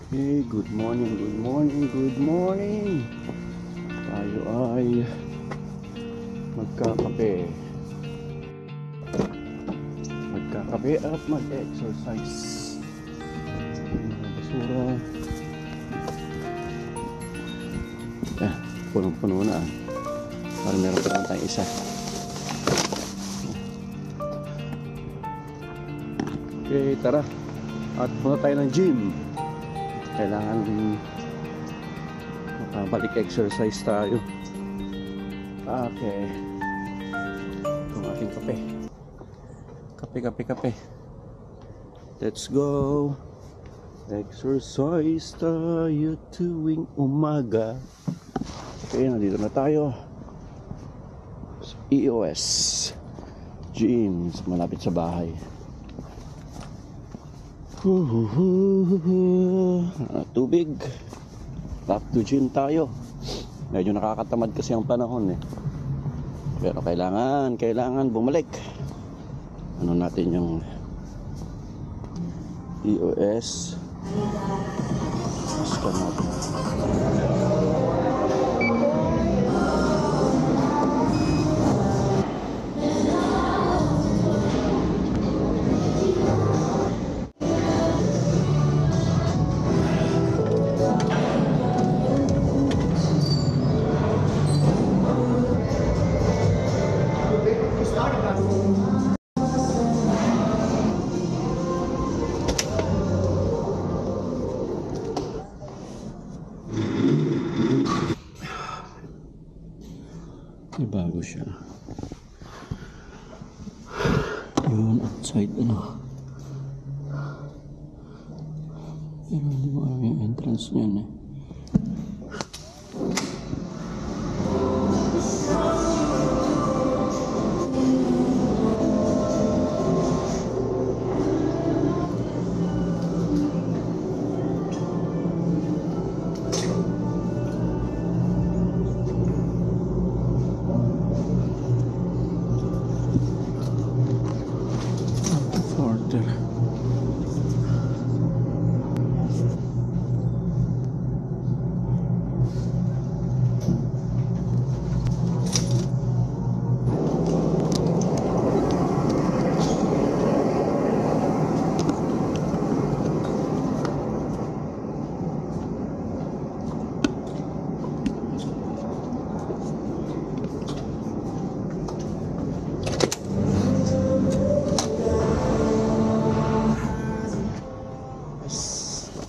Hey, good morning, good morning, good morning. Tayo ay magkakape. Magkakape at mag-exercise. Basura. Punong-puno na. Parang meron pa lang tayong isa. Okay, tara. At punta tayo ng gym. Kailangan makabalik exercise tayo. Okay. Itong aking kape. Kape. Let's go. Exercise tayo tuwing umaga. Okay, nandito na tayo sa EOS Gym, malapit sa bahay. Tubig. Back to gym tayo. Medyo nakakatamad kasi ang panahon eh. Pero kailangan bumalik. Ano natin yung EOS. Scan natin. Bago siya. Yun, outside ano. Pero hindi mo alam yung entrance niyan eh.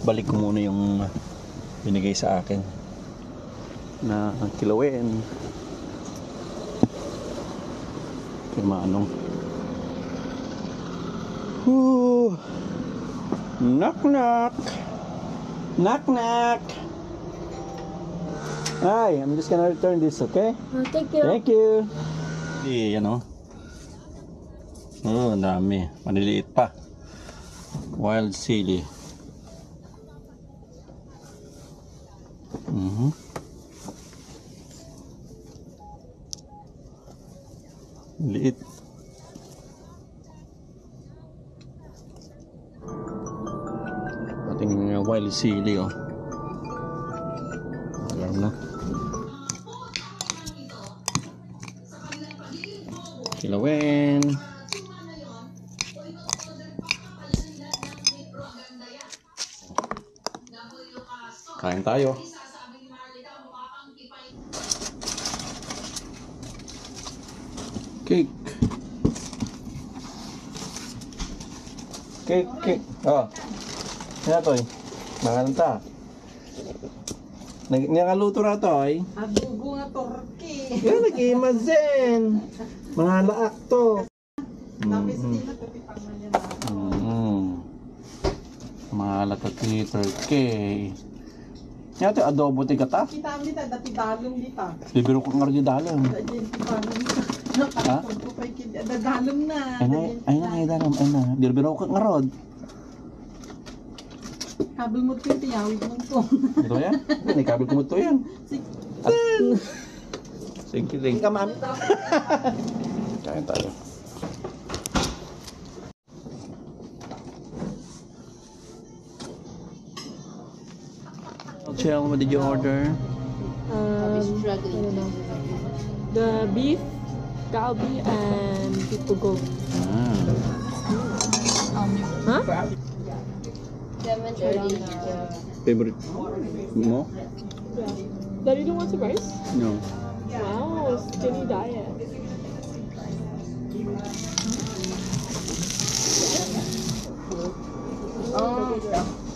Balik ko muna yung binigay sa akin na kilawin kay Manong. Knock knock. Knock knock. Hi, I'm just gonna return this, okay? Thank you. Thank you. Yan o. Ang dami. Maliliit pa. Wild silly. Liit. Ating wild silly oh. Alam na. Kilawin. Kain tayo. Cake. Oh. Ano to eh? Mga ta. Nakaluto na to ay? Adobo nga turkey. Yan, nag-imazen. Mga laak to. Tapos hindi na kapipang na yan. Mga latati turkey. Yan ito, adobo ti kata? Kita ang dita, dati dalong dita. Bibiro ko nga rin dalong. Ha? Dalong na. Ay na, dalong. Ay na, bibiro ko nga rin. Kabel mo ito yung tiyawid mo ito. Ito yan? May kabel ko mo ito yan. Sige, thank you, mami. Kain tayo. Chel, what did you order? I don't know. The beef, galbi, and pipugo. Ah, Huh? favorite mo? Daddy don't want some rice? No. Wow, skinny diet.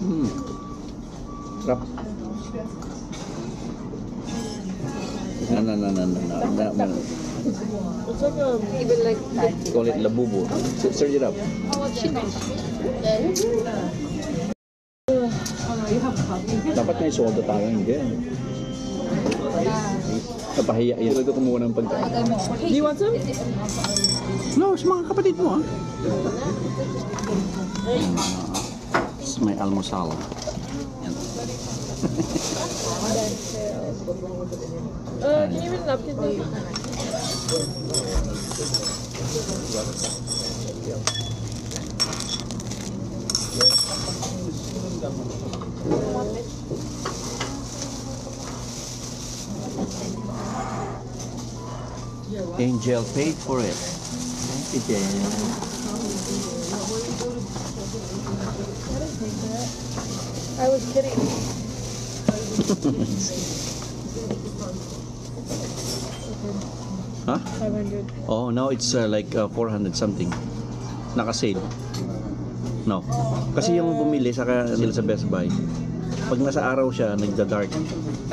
Mm. Sarap. No. It's like a Even like Call it labubo. Search it up. Dapat may soda tayo, hindi. Napahiya yan. Talaga kumuha ng pagkain. Do you want some? No, sa mga kapatid mo, ah. This is my almusal. Yan. Can you read a napkin, please? Angel paid for it. Thank you, Jen. I was kidding. Huh? 500. Oh, now it's like 400 something. Naka-sale. No. Kasi yung bumili saka sila sa Best Buy. Pag nasa araw siya, nagda-dark.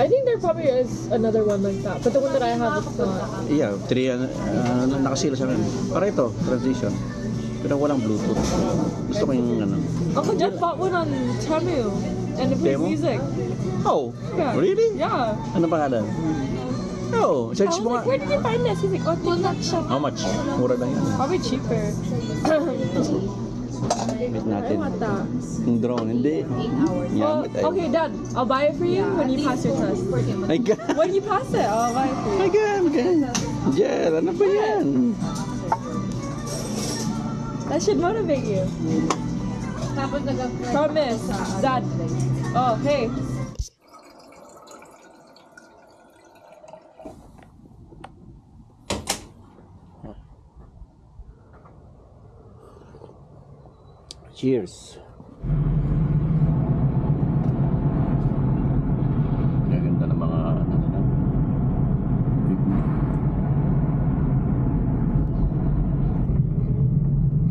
I think there probably is another one like that, but the one that I have is not. Yeah, 3 naka-sale sa akin. Para ito, transition. Pero walang Bluetooth. Gusto ko yung ano. Uncle Jeff bought one on Temu, and it plays Temu? music. Oh, Yeah. really? Yeah. Ano pangalan? Oh, I search was mo like, nga. where did you find this? He's like, oh, TikTok shop. How much? Mura lang yan. Probably cheaper. Wait I natin. want that. Yung drone, hindi. Well, Yeah, okay, Dad. I'll buy it for you when you pass your test. My God. When you pass it, I'll buy it for My you. God, God. Jel, ano ba yan? That should motivate you. Promise, Dad. Oh, hey. Cheers. Gaganda ng mga ano nila.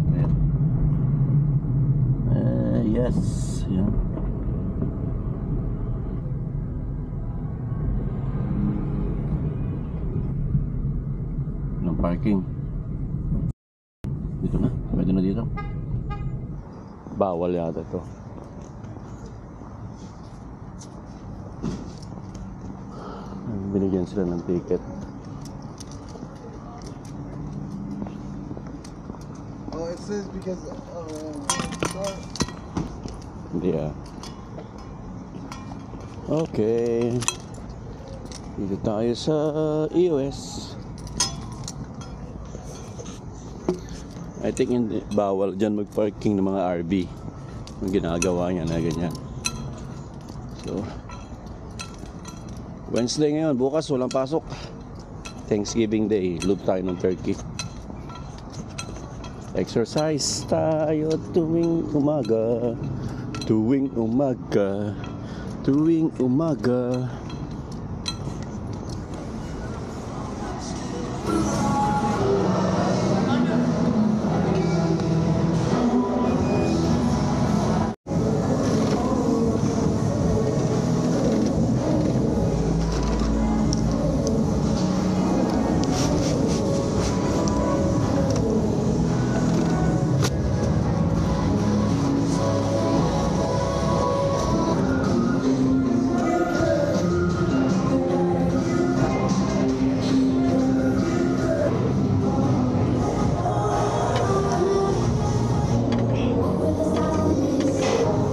Ayan. Yes. Yan. Ng parking. Dito na. Pwede na dito. Bawal yata to. Binigyan sila ng ticket. Oh, it says because Hindi ah. Okay. Dito tayo sa EOS. I think hindi, bawal dyan mag-parking ng mga RV. Yung ginagawa niya na ganyan. So, Wednesday ngayon, bukas walang pasok. Thanksgiving Day, loop tayo ng turkey. Exercise tayo tuwing umaga. Tuwing umaga. Tuwing umaga.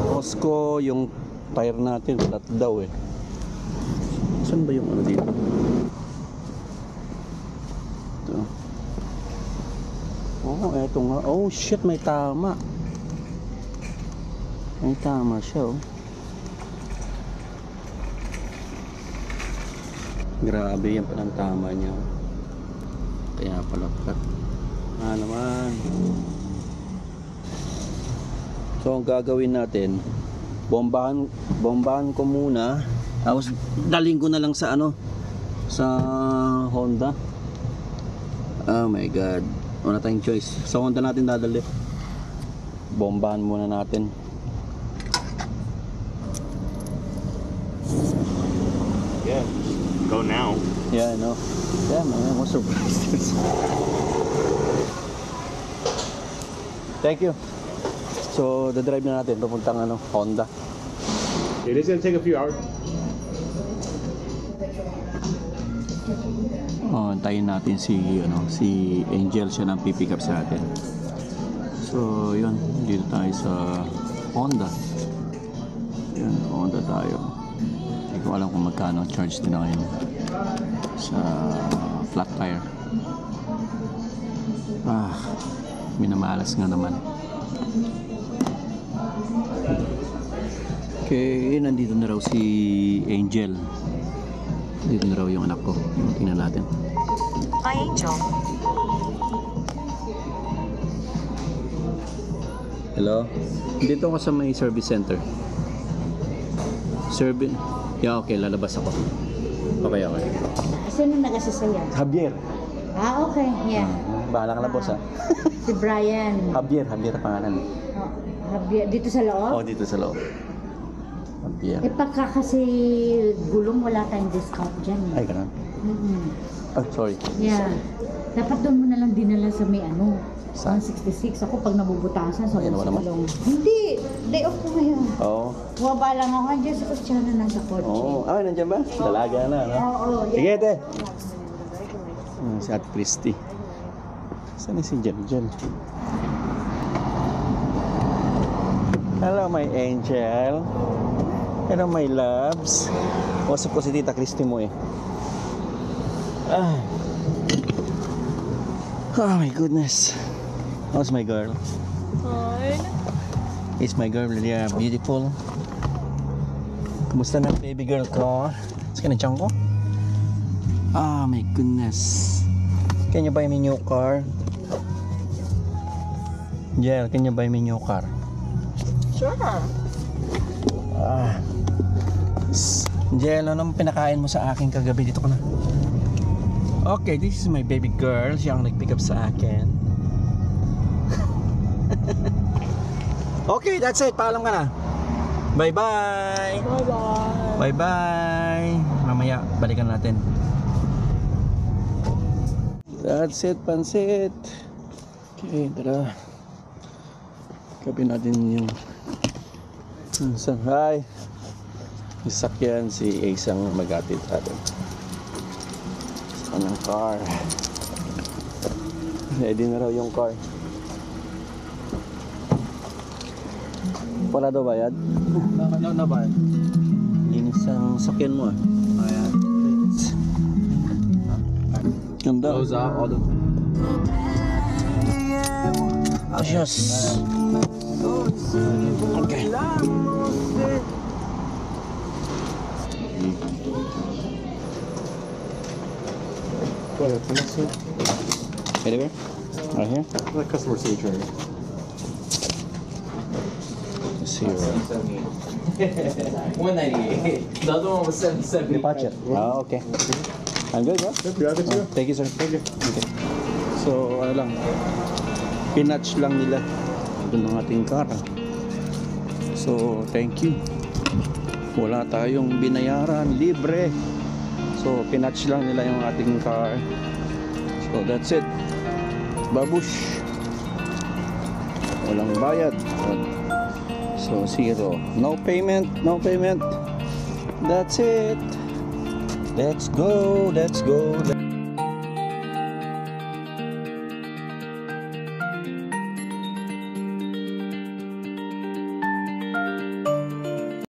Costco, yung tire natin flat daw eh. Saan ba yung ano dito? Ito. Oh, eto nga. Oh shit, may tama. May tama siya oh. Grabe, yan palang tama niya. Kaya pala flat. Naman. So, ang gagawin natin, bombahan ko muna. Tapos, daling ko na lang sa sa Honda. Oh my God. Wala tayong choice. Sa Honda natin dadali. Bombahan muna natin. Yeah. Go now. Yeah, I know. Yeah, man, I'm surprised. Thank you. So, the-drive na natin papuntang Honda. It is gonna take a few hours. Oh, antayin natin si Angel, siya nang pipick up sa atin. So, yun, dito tayo sa Honda. Yun, Honda tayo. Hindi ko alam kung magkano charge nila ngayon sa flat tire. Minamalas nga naman. Okay, nandito na raw si Angel. Dito na raw yung anak ko. Tingnan natin. Hi, Angel. Hello? Dito ako sa may service center. Yeah, okay. Lalabas ako. Okay. Sino nag-asasaya? Javier. Okay. Yeah. Bahala ka na, boss, ha? Si Brian. Javier pangalan. Dito sa loob? Oh, dito sa loob. Javier. Pagka kasi gulong, wala tayong discount dyan. Ay, ganun. Sorry. Yeah. Dapat doon mo na lang dinala sa may Saan? 166. Ako pag nabubutasan sa Ayan, wala naman. gulong. Hindi. Day off ko ngayon. Oo. Bumaba lang ako. Andiyan sa kutsana na sa kotse. Nandiyan ba? Dalaga na, no? Oo. Sige, te. Si Ate Christy. Saan si Jen? Hello, my angel. Hello, my loves. Usap ko si Tita Christy mo eh. Oh my goodness. How's my girl? Fine. Is my girl really beautiful? Kumusta na baby girl ko? Sige na tiyan ko. Oh my goodness. Can you buy me new car? Jel, can you buy me new car? Sure. Jel, anong pinakain mo sa akin kagabi? Dito ko na. Okay, this is my baby girl. Siya ang nag-pick up sa akin. Okay, that's it. Paalam ka na. Bye-bye. Bye-bye. Bye-bye. Mamaya, balikan natin. That's it, pansit. Okay, tara. Kapi natin yung Hi. Sasakyan si Ace ang mag-atid natin sa kanyang car. Ready na raw yung car. Wala daw bayad? No, no, bye. Linis ang sakyan mo ah. Ayan. Ganda. Close out all the. Yes. Okay. Anywhere? Right here? The customer signature. Let's see. 198. The other one was 77. Departure. Okay. I'm good, bro. Thank you, sir. Thank you. Okay. So, ano lang. Pinatch lang nila. Ito ng ating car. So, thank you. Wala tayong binayaran. Libre. So, pinatch lang nila yung ating car. So, that's it. Babush. Walang bayad. So, zero. No payment. No payment. That's it. Let's go. Let's go.